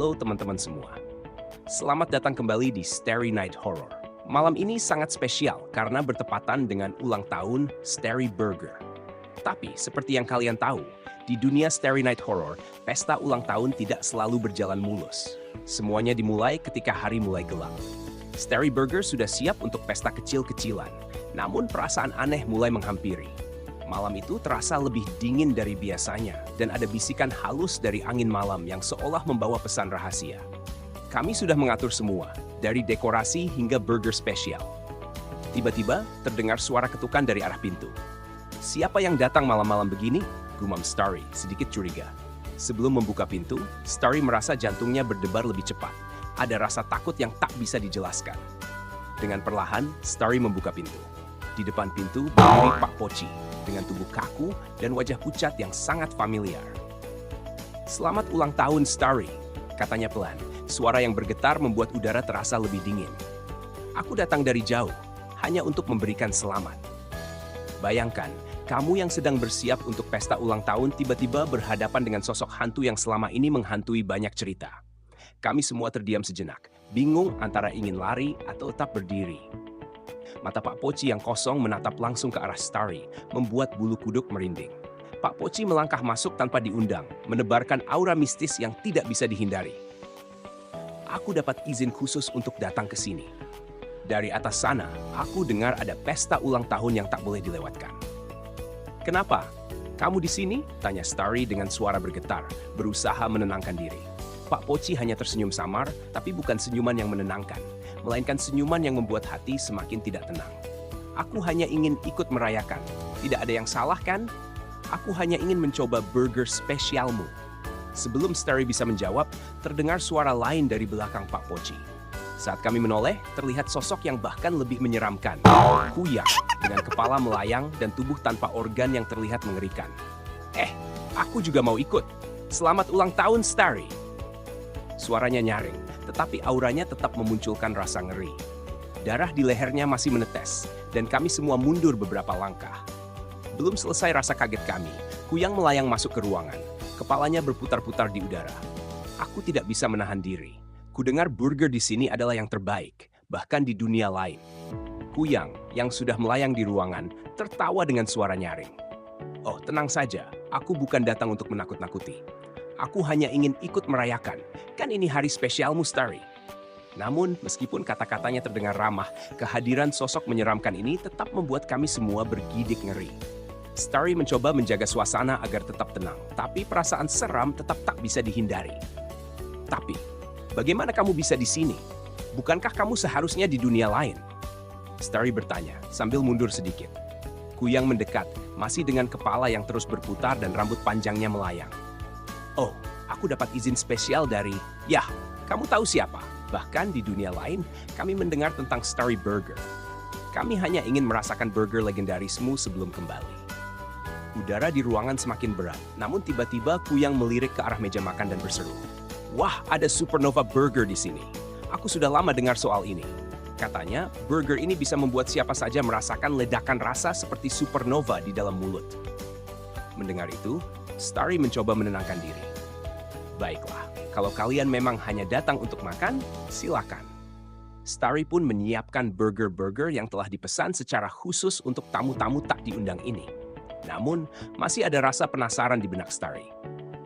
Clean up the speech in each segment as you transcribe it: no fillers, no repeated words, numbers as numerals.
Halo teman-teman semua. Selamat datang kembali di Starry Night Horror. Malam ini sangat spesial karena bertepatan dengan ulang tahun Starry Burger. Tapi seperti yang kalian tahu, di dunia Starry Night Horror, pesta ulang tahun tidak selalu berjalan mulus. Semuanya dimulai ketika hari mulai gelap. Starry Burger sudah siap untuk pesta kecil-kecilan, namun perasaan aneh mulai menghampiri. Malam itu terasa lebih dingin dari biasanya dan ada bisikan halus dari angin malam yang seolah membawa pesan rahasia. Kami sudah mengatur semua, dari dekorasi hingga burger spesial. Tiba-tiba terdengar suara ketukan dari arah pintu. Siapa yang datang malam-malam begini? Gumam Starry, sedikit curiga. Sebelum membuka pintu, Starry merasa jantungnya berdebar lebih cepat. Ada rasa takut yang tak bisa dijelaskan. Dengan perlahan, Starry membuka pintu. Di depan pintu berdiri Pak Poci, dengan tubuh kaku dan wajah pucat yang sangat familiar. "Selamat ulang tahun, Starry," katanya pelan. Suara yang bergetar membuat udara terasa lebih dingin. "Aku datang dari jauh, hanya untuk memberikan selamat." Bayangkan, kamu yang sedang bersiap untuk pesta ulang tahun tiba-tiba berhadapan dengan sosok hantu yang selama ini menghantui banyak cerita. Kami semua terdiam sejenak, bingung antara ingin lari atau tetap berdiri. Mata Pak Poci yang kosong menatap langsung ke arah Starry, membuat bulu kuduk merinding. Pak Poci melangkah masuk tanpa diundang, menebarkan aura mistis yang tidak bisa dihindari. "Aku dapat izin khusus untuk datang ke sini. Dari atas sana, aku dengar ada pesta ulang tahun yang tak boleh dilewatkan." "Kenapa? Kamu di sini?" tanya Starry dengan suara bergetar, berusaha menenangkan diri. Pak Poci hanya tersenyum samar, tapi bukan senyuman yang menenangkan, melainkan senyuman yang membuat hati semakin tidak tenang. "Aku hanya ingin ikut merayakan. Tidak ada yang salah, kan? Aku hanya ingin mencoba burger spesialmu." Sebelum Starry bisa menjawab, terdengar suara lain dari belakang Pak Poci. Saat kami menoleh, terlihat sosok yang bahkan lebih menyeramkan. Kuyang, dengan kepala melayang dan tubuh tanpa organ yang terlihat mengerikan. Aku juga mau ikut. Selamat ulang tahun, Starry." Suaranya nyaring, tetapi auranya tetap memunculkan rasa ngeri. Darah di lehernya masih menetes, dan kami semua mundur beberapa langkah. Belum selesai rasa kaget kami, Kuyang melayang masuk ke ruangan. Kepalanya berputar-putar di udara. Aku tidak bisa menahan diri. Kudengar burger di sini adalah yang terbaik, bahkan di dunia lain. Kuyang, yang sudah melayang di ruangan, tertawa dengan suara nyaring. "Oh, tenang saja, aku bukan datang untuk menakut-nakuti. Aku hanya ingin ikut merayakan. Kan ini hari spesialmu, Starry." Namun, meskipun kata-katanya terdengar ramah, kehadiran sosok menyeramkan ini tetap membuat kami semua bergidik ngeri. Starry mencoba menjaga suasana agar tetap tenang, tapi perasaan seram tetap tak bisa dihindari. "Tapi, bagaimana kamu bisa di sini? Bukankah kamu seharusnya di dunia lain?" Starry bertanya, sambil mundur sedikit. Kuyang mendekat, masih dengan kepala yang terus berputar dan rambut panjangnya melayang. "Oh, aku dapat izin spesial dari..." "Yah, kamu tahu siapa? Bahkan di dunia lain, kami mendengar tentang Starry Burger. Kami hanya ingin merasakan burger legendarismu sebelum kembali." Udara di ruangan semakin berat, namun tiba-tiba Kuyang melirik ke arah meja makan dan berseru, "Wah, ada Supernova Burger di sini. Aku sudah lama dengar soal ini." Katanya, burger ini bisa membuat siapa saja merasakan ledakan rasa seperti supernova di dalam mulut. Mendengar itu, Starry mencoba menenangkan diri. "Baiklah, kalau kalian memang hanya datang untuk makan, silakan." Starry pun menyiapkan burger-burger yang telah dipesan secara khusus untuk tamu-tamu tak diundang ini. Namun, masih ada rasa penasaran di benak Starry.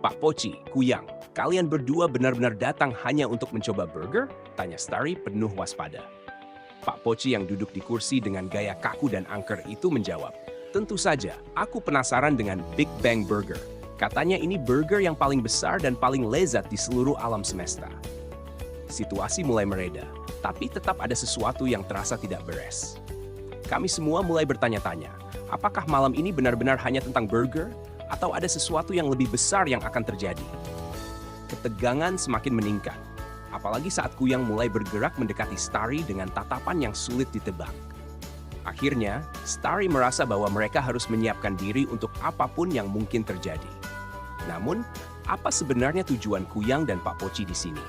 "Pak Poci, Kuyang, kalian berdua benar-benar datang hanya untuk mencoba burger?" tanya Starry penuh waspada. Pak Poci yang duduk di kursi dengan gaya kaku dan angker itu menjawab, "Tentu saja, aku penasaran dengan Big Bang Burger. Katanya ini burger yang paling besar dan paling lezat di seluruh alam semesta." Situasi mulai mereda, tapi tetap ada sesuatu yang terasa tidak beres. Kami semua mulai bertanya-tanya, apakah malam ini benar-benar hanya tentang burger, atau ada sesuatu yang lebih besar yang akan terjadi? Ketegangan semakin meningkat, apalagi saat Kuyang mulai bergerak mendekati Starry dengan tatapan yang sulit ditebak. Akhirnya, Starry merasa bahwa mereka harus menyiapkan diri untuk apapun yang mungkin terjadi. Namun, apa sebenarnya tujuan Kuyang dan Pak Poci di sini?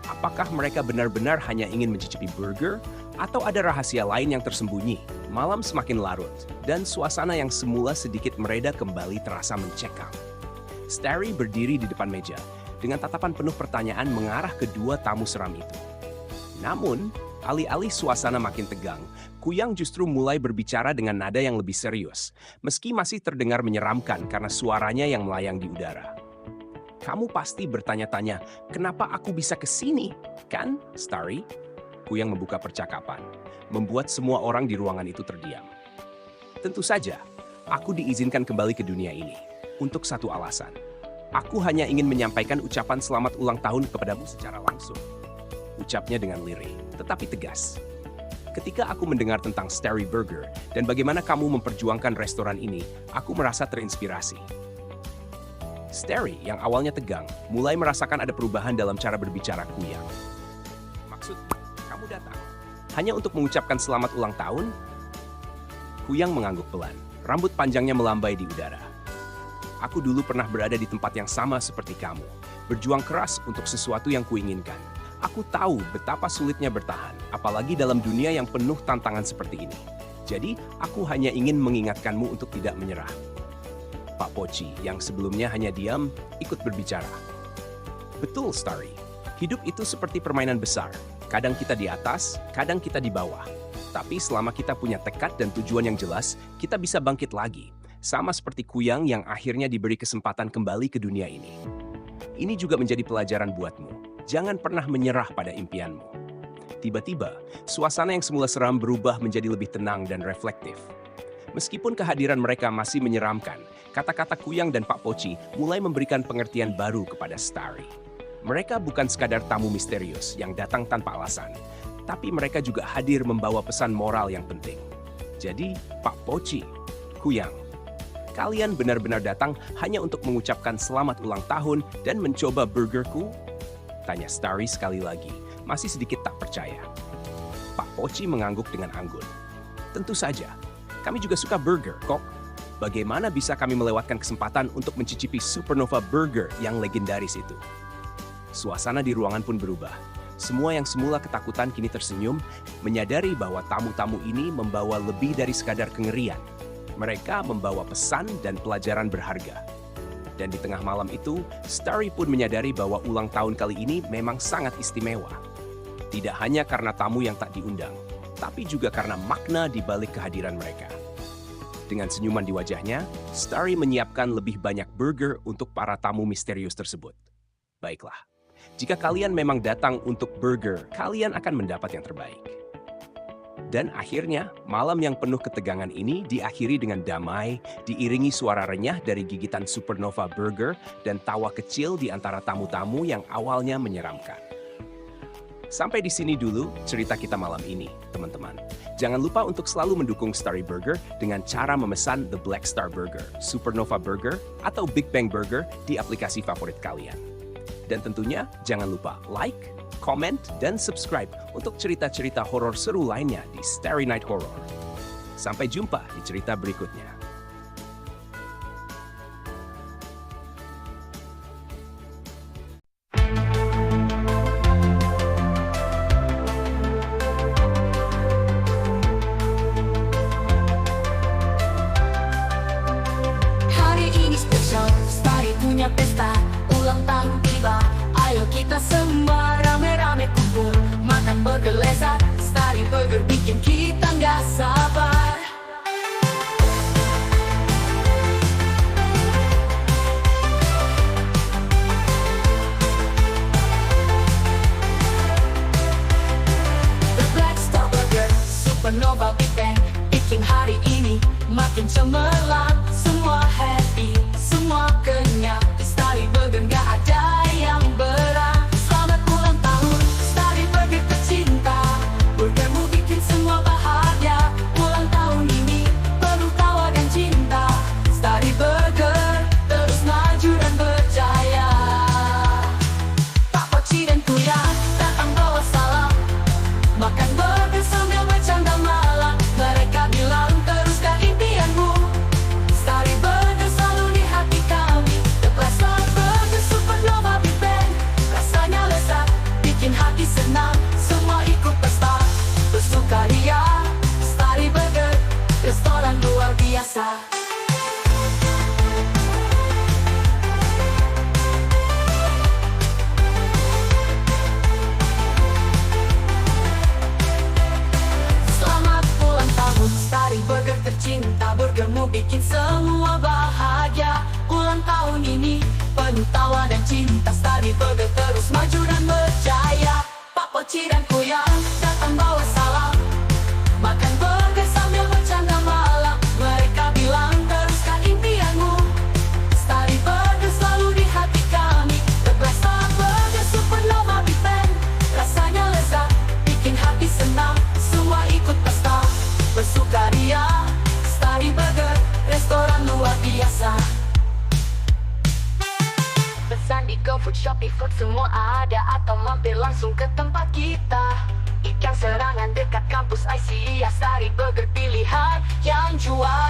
Apakah mereka benar-benar hanya ingin mencicipi burger, atau ada rahasia lain yang tersembunyi? Malam semakin larut, dan suasana yang semula sedikit mereda kembali terasa mencekam. Starry berdiri di depan meja, dengan tatapan penuh pertanyaan mengarah ke dua tamu seram itu. Namun, alih-alih suasana makin tegang, Kuyang justru mulai berbicara dengan nada yang lebih serius, meski masih terdengar menyeramkan karena suaranya yang melayang di udara. Kamu pasti bertanya-tanya, kenapa aku bisa ke sini, kan, Starry? Kuyang membuka percakapan, membuat semua orang di ruangan itu terdiam. Tentu saja, aku diizinkan kembali ke dunia ini untuk satu alasan. Aku hanya ingin menyampaikan ucapan selamat ulang tahun kepadamu secara langsung. Ucapnya dengan lirih, tetapi tegas. Ketika aku mendengar tentang Starry Burger dan bagaimana kamu memperjuangkan restoran ini, aku merasa terinspirasi. Starry yang awalnya tegang, mulai merasakan ada perubahan dalam cara berbicara Kuyang. Maksudnya, kamu datang hanya untuk mengucapkan selamat ulang tahun? Kuyang mengangguk pelan, rambut panjangnya melambai di udara. Aku dulu pernah berada di tempat yang sama seperti kamu, berjuang keras untuk sesuatu yang kuinginkan. Aku tahu betapa sulitnya bertahan, apalagi dalam dunia yang penuh tantangan seperti ini. Jadi, aku hanya ingin mengingatkanmu untuk tidak menyerah. Pak Poci, yang sebelumnya hanya diam, ikut berbicara. Betul, Starry. Hidup itu seperti permainan besar. Kadang kita di atas, kadang kita di bawah. Tapi selama kita punya tekad dan tujuan yang jelas, kita bisa bangkit lagi. Sama seperti Kuyang yang akhirnya diberi kesempatan kembali ke dunia ini. Ini juga menjadi pelajaran buatmu. Jangan pernah menyerah pada impianmu. Tiba-tiba, suasana yang semula seram berubah menjadi lebih tenang dan reflektif. Meskipun kehadiran mereka masih menyeramkan, kata-kata Kuyang dan Pak Poci mulai memberikan pengertian baru kepada Starry. Mereka bukan sekadar tamu misterius yang datang tanpa alasan, tapi mereka juga hadir membawa pesan moral yang penting. Jadi, Pak Poci, Kuyang, kalian benar-benar datang hanya untuk mengucapkan selamat ulang tahun dan mencoba burgerku? Tanya Starry sekali lagi, masih sedikit tak percaya. Pak Poci mengangguk dengan anggun. Tentu saja, kami juga suka burger, kok. Bagaimana bisa kami melewatkan kesempatan untuk mencicipi Supernova Burger yang legendaris itu? Suasana di ruangan pun berubah. Semua yang semula ketakutan kini tersenyum, menyadari bahwa tamu-tamu ini membawa lebih dari sekadar kengerian. Mereka membawa pesan dan pelajaran berharga. Dan di tengah malam itu, Starry pun menyadari bahwa ulang tahun kali ini memang sangat istimewa. Tidak hanya karena tamu yang tak diundang, tapi juga karena makna di balik kehadiran mereka. Dengan senyuman di wajahnya, Starry menyiapkan lebih banyak burger untuk para tamu misterius tersebut. Baiklah, jika kalian memang datang untuk burger, kalian akan mendapat yang terbaik. Dan akhirnya, malam yang penuh ketegangan ini diakhiri dengan damai, diiringi suara renyah dari gigitan Supernova Burger dan tawa kecil di antara tamu-tamu yang awalnya menyeramkan. Sampai di sini dulu cerita kita malam ini, teman-teman. Jangan lupa untuk selalu mendukung Starry Burger dengan cara memesan The Black Star Burger, Supernova Burger, atau Big Bang Burger di aplikasi favorit kalian. Dan tentunya jangan lupa like, comment, dan subscribe untuk cerita-cerita horor seru lainnya di Starry Night Horror. Sampai jumpa di cerita berikutnya. Hari ini spesial, Starry punya pesta, ulang tahun tiba. Ayo kita semua rame-rame kumpul, makan burger lezat. Starry Burger bikin kita nggak sabar. The Black Star Burger, Supernova Big Bang, bikin hari ini makin cemerlang. Semua happy, semua kenyang. Di Starry Burger nggak ada yang berang. Selamat ulang tahun, Starry Burger tercinta. Burgermu bikin semua bahagia. Ulang tahun ini penuh tawa dan cinta. Starry Burger terus maju dan berjaya. Pak Poci dan Kuyang datang bawa salam, makan burger sambil bercanda malam. Mereka bilang teruskan impianmu. Starry Burger selalu di hati kami. The Black Star Burger, Supernova Big Bang, rasanya lezat, bikin hati senang. Semua ikut pesta, bersukaria. Starry Burger, restoran luar biasa. Burgermu bikin semua bahagia. Ulang tahun ini penuh tawa dan cinta. Starry Burger terus maju dan berjaya. Pak Poci dan Kuyang datang bawa salam, makan burger sambil bercanda malam. Mereka bilang teruskan impianmu, Starry Burger selalu di hati kami. The Black Star Burger Supernova Big Bang, rasanya lezat, bikin hati senang. Semua ikut pesta bersukaria. Starry Burger, restoran luar biasa. Pesan di GoFood, Shopee Food semua ada, atau mampir langsung ke tempat kita. Ikan serangan dekat kampus ICIA, Starry Burger pilihan yang jual.